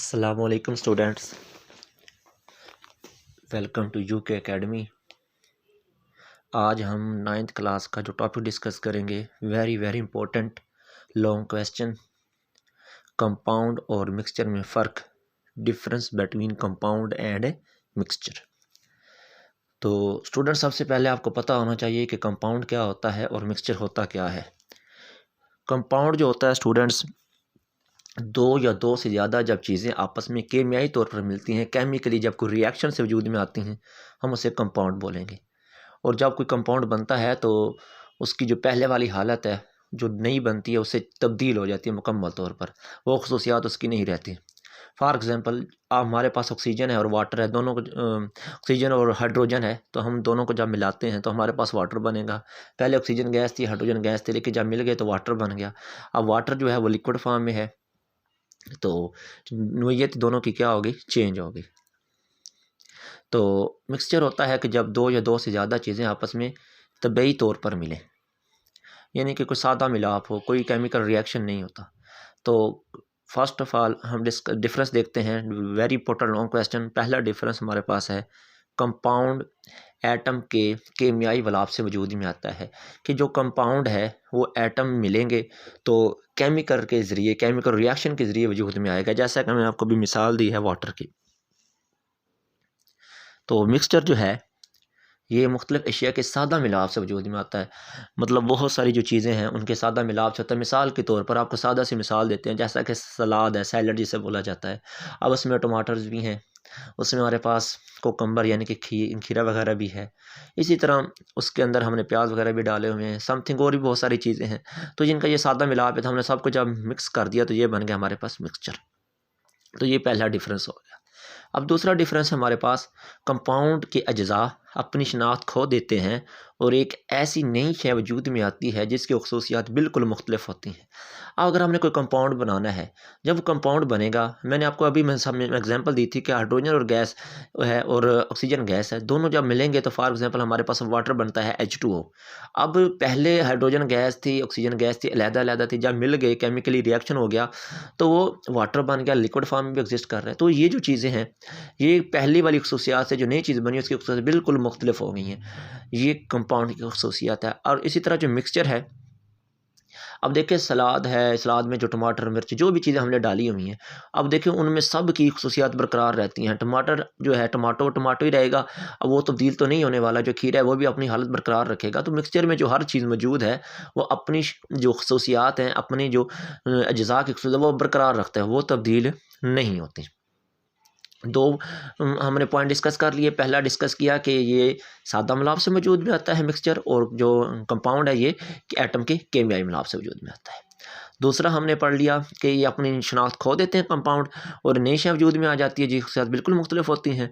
अस्सलामुअलैकुम students, welcome to UK academy. आज हम 9th क्लास का जो टॉपिक डिस्कस करेंगे, very very important long question, compound और मिक्सचर में फ़र्क, difference between compound and mixture. तो स्टूडेंट्स, सबसे पहले आपको पता होना चाहिए कि कंपाउंड क्या होता है और मिक्सचर होता क्या है। कंपाउंड जो होता है स्टूडेंट्स, दो या दो से ज़्यादा जब चीज़ें आपस में केमियाई तौर पर मिलती हैं, केमिकली जब कोई रिएक्शन से वजूद में आती हैं, हम उसे कंपाउंड बोलेंगे। और जब कोई कंपाउंड बनता है तो उसकी जो पहले वाली हालत है, जो नई बनती है, उससे तब्दील हो जाती है मुकम्मल तौर पर, वो खसूसियात उसकी नहीं रहती। फॉर एग्ज़ाम्पल, आप हमारे पास ऑक्सीजन है और वाटर है, दोनों को ऑक्सीजन और हाइड्रोजन है, तो हम दोनों को जब मिलाते हैं तो हमारे पास वाटर बनेगा। पहले ऑक्सीजन गैस थी, हाइड्रोजन गैस थी, लेकिन जब मिल गए तो वाटर बन गया। अब वाटर जो है वो लिक्विड फॉर्म में है, तो नोयत दोनों की क्या होगी, चेंज होगी। तो मिक्सचर होता है कि जब दो या दो से ज़्यादा चीज़ें आपस में तबई तौर पर मिलें, यानी कि कोई सादा मिलाप हो, कोई केमिकल रिएक्शन नहीं होता। तो फर्स्ट ऑफ ऑल हम डिफरेंस देखते हैं, वेरी इंपॉर्टेंट लॉन्ग क्वेश्चन। पहला डिफरेंस हमारे पास है, कंपाउंड एटम के केमियाई वलाप से वजूद में आता है कि जो कंपाउंड है वो एटम मिलेंगे तो केमिकल के ज़रिए, केमिकल रिएक्शन के ज़रिए वजूद में आएगा। जैसा कि मैंने आपको भी मिसाल दी है वाटर की। तो मिक्सचर जो है ये मुख्तलिफ़ अशिया के सादा मिलाप से वजूद में आता है। मतलब बहुत सारी जो चीज़ें हैं उनके सादा मिलाप से होता है। मिसाल के तौर पर आपको सादा सी मिसाल देते हैं, जैसा कि सलाद है, सैलड जिसे बोला जाता है। अब उसमें टमाटर्स भी हैं, उसमें हमारे पास कोकम्बर यानी कि खीरा वगैरह भी है। इसी तरह उसके अंदर हमने प्याज वगैरह भी डाले हुए हैं, समथिंग और भी बहुत सारी चीज़ें हैं। तो जिनका ये सादा मिलाप है, तो हमने सबको जब मिक्स कर दिया तो ये बन गया हमारे पास मिक्सचर। तो ये पहला डिफरेंस हो गया। अब दूसरा डिफरेंस हमारे पास, कंपाउंड के अज्जा अपनी शनाख्त खो देते हैं और एक ऐसी नई शय वजूद में आती है जिसकी खसूसियात बिल्कुल मुख्तलिफ होती हैं। अब अगर हमने कोई कंपाउंड बनाना है, जब वो कंपाउंड बनेगा, मैंने आपको अभी मैं एग्जांपल दी थी कि हाइड्रोजन और गैस है और ऑक्सीजन गैस है, दोनों जब मिलेंगे तो फॉर एग्जांपल हमारे पास वाटर बनता है H2O। अब पहले हाइड्रोजन गैस थी, ऑक्सीजन गैस थी, अलग-अलग थी, जब मिल गए केमिकली रिएक्शन हो गया तो वो वाटर बन गया, लिक्विड फॉर्म में भी एग्जिस्ट कर रहा है। तो ये जो चीज़ें हैं, ये पहली वाली खसूसियात से जो नई चीज़ बनी उसकी खसूसियात बिल्कुल मुख्तलिफ हो गई हैं। ये कंपाउंड की खसूसियात है। और इसी तरह जो मिक्सचर है, अब देखिए सलाद है, सलाद में जो टमाटर मिर्च जो भी चीज़ें हमने डाली हुई हैं, अब देखिए उनमें सब की खसूसियात बरकरार रहती हैं। टमाटर जो है टमाटो टमाटो ही रहेगा, अब वो तब्दील तो नहीं होने वाला। जो खीरा है वो भी अपनी हालत बरकरार रखेगा। तो मिक्सचर में जो हर चीज़ मौजूद है वो अपनी जो खसूसियात हैं, अपनी जो अज्जा की खसूसियात वो बरकरार रखता है, वो तब्दील नहीं होती। दो हमने पॉइंट डिस्कस कर लिए। पहला डिस्कस किया कि ये सादा मिलाप से वजूद में आता है मिक्सचर, और जो कंपाउंड है ये एटम के केमियाई मिलाप से वजूद में आता है। दूसरा हमने पढ़ लिया कि ये अपनी शनाख्त खो देते हैं कंपाउंड और नई शय वजूद में आ जाती है, जी खसूसियात बिल्कुल मुख्तलिफ होती हैं।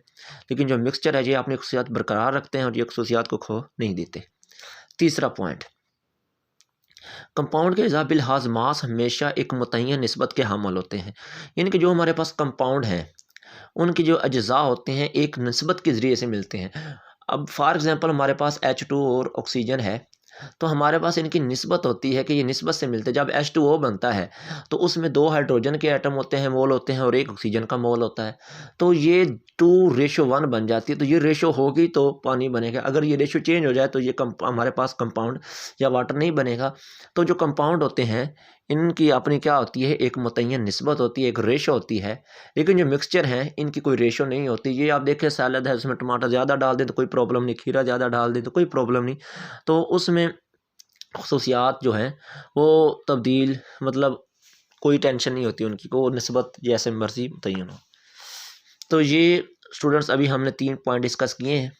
लेकिन जो मिक्सचर है ये अपनी खसूसियात बरकरार रखते हैं और ये खसूसियात को खो नहीं देते। तीसरा पॉइंट, कंपाउंड के अज़ा बिलहाज मास हमेशा एक मुतय्यन निस्बत के हामिल होते हैं। यानी कि जो हमारे पास कंपाउंड हैं उनके जो अज्जा होते हैं एक निस्बत के ज़रिए से मिलते हैं। अब फॉर एग्ज़ाम्पल हमारे पास H2 और ऑक्सीजन है, तो हमारे पास इनकी निस्बत होती है कि ये निस्बत से मिलते हैं। जब H2O बनता है तो उसमें 2 हाइड्रोजन के एटम होते हैं, मोल होते हैं, और 1 ऑक्सीजन का मोल होता है। तो ये 2:1 बन जाती है। तो ये रेशो होगी तो पानी बनेगा। अगर ये रेशो चेंज हो जाए तो ये हमारे पास कंपाउंड या वाटर नहीं बनेगा। तो जो कंपाउंड होते हैं इनकी अपनी क्या होती है, एक मुतय्यन निस्बत होती है, एक रेशो होती है। लेकिन जो मिक्सचर हैं इनकी कोई रेशो नहीं होती। ये आप देखें, सैलड है, उसमें टमाटर ज़्यादा डाल दें तो कोई प्रॉब्लम नहीं, खीरा ज़्यादा डाल दें तो कोई प्रॉब्लम नहीं। तो उसमें खसूसियात जो हैं वो तब्दील, मतलब कोई टेंशन नहीं होती उनकी, को निस्बत जैसे मर्ज़ी मुतय्यन हो। तो ये स्टूडेंट्स अभी हमने 3 पॉइंट डिस्कस किए हैं।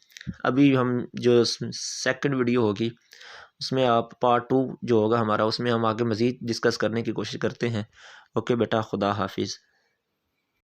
अभी हम जो सेकंड वीडियो होगी उसमें आप पार्ट 2 जो होगा हमारा, उसमें हम आगे मज़ीद डिस्कस करने की कोशिश करते हैं। ओके बेटा, खुदा हाफिज़।